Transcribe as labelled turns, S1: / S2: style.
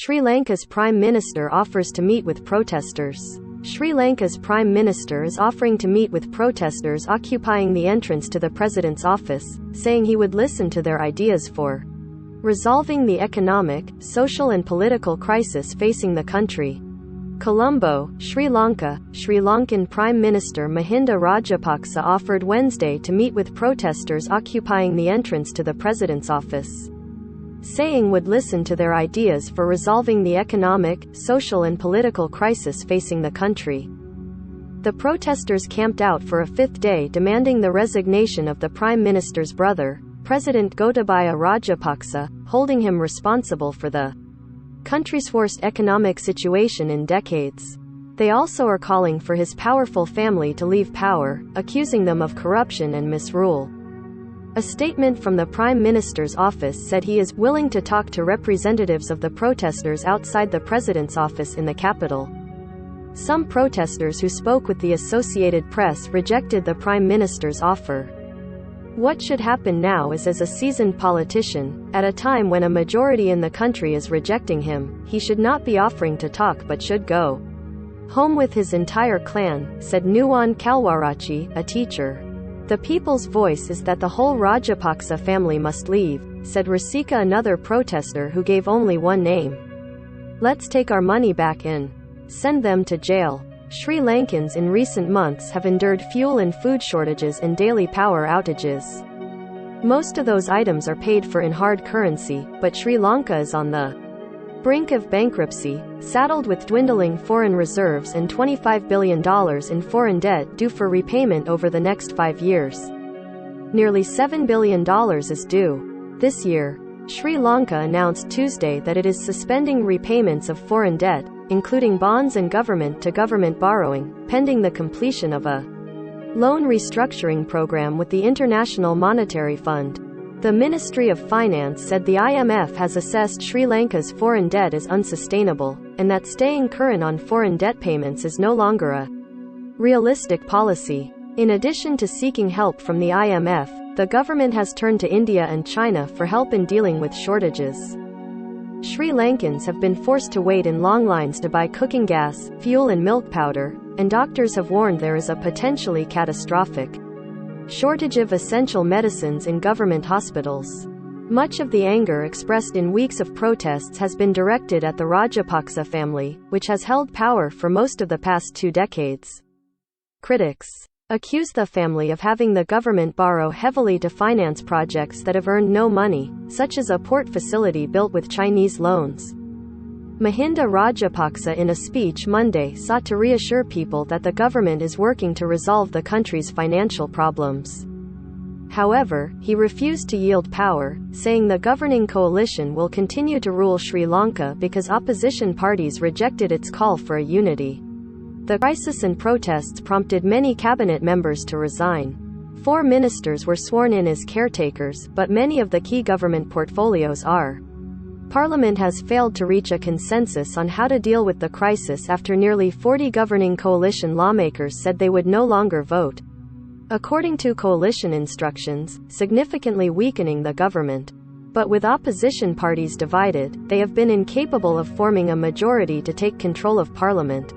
S1: Sri Lanka's Prime Minister offers to meet with protesters. Sri Lanka's Prime Minister is offering to meet with protesters occupying the entrance to the President's office, saying he would listen to their ideas for resolving the economic, social and political crisis facing the country. Colombo, Sri Lanka. Sri Lankan Prime Minister Mahinda Rajapaksa offered Wednesday to meet with protesters occupying the entrance to the President's office, saying would listen to their ideas for resolving the economic, social and political crisis facing the country. The protesters camped out for a fifth day demanding the resignation of the Prime Minister's brother, President Gotabaya Rajapaksa, holding him responsible for the country's worst economic situation in decades. They also are calling for his powerful family to leave power, accusing them of corruption and misrule. A statement from the Prime Minister's office said he is willing to talk to representatives of the protesters outside the President's office in the capital. Some protesters who spoke with the Associated Press rejected the Prime Minister's offer. What should happen now is, as a seasoned politician, at a time when a majority in the country is rejecting him, he should not be offering to talk but should go home with his entire clan, said Nuwan Kalwarachi, a teacher. The people's voice is that the whole Rajapaksa family must leave, said Rasika, another protester who gave only one name. Let's take our money back and send them to jail. Sri Lankans in recent months have endured fuel and food shortages and daily power outages. Most of those items are paid for in hard currency, but Sri Lanka is on the brink of bankruptcy, saddled with dwindling foreign reserves and $25 billion in foreign debt due for repayment over the next 5 years. Nearly $7 billion is due this year. Sri Lanka announced Tuesday that it is suspending repayments of foreign debt, including bonds and government-to-government borrowing, pending the completion of a loan restructuring program with the International Monetary Fund. The Ministry of Finance said the IMF has assessed Sri Lanka's foreign debt as unsustainable, and that staying current on foreign debt payments is no longer a realistic policy. In addition to seeking help from the IMF, the government has turned to India and China for help in dealing with shortages. Sri Lankans have been forced to wait in long lines to buy cooking gas, fuel and milk powder, and doctors have warned there is a potentially catastrophic shortage of essential medicines in government hospitals. Much of the anger expressed in weeks of protests has been directed at the Rajapaksa family, which has held power for most of the past 2 decades. Critics accuse the family of having the government borrow heavily to finance projects that have earned no money, such as a port facility built with Chinese loans. Mahinda Rajapaksa in a speech Monday sought to reassure people that the government is working to resolve the country's financial problems. However, he refused to yield power, saying the governing coalition will continue to rule Sri Lanka because opposition parties rejected its call for a unity. The crisis and protests prompted many cabinet members to resign. 4 ministers were sworn in as caretakers, but many of the key government portfolios are. Parliament has failed to reach a consensus on how to deal with the crisis after nearly 40 governing coalition lawmakers said they would no longer vote according to coalition instructions, significantly weakening the government. But with opposition parties divided, they have been incapable of forming a majority to take control of parliament.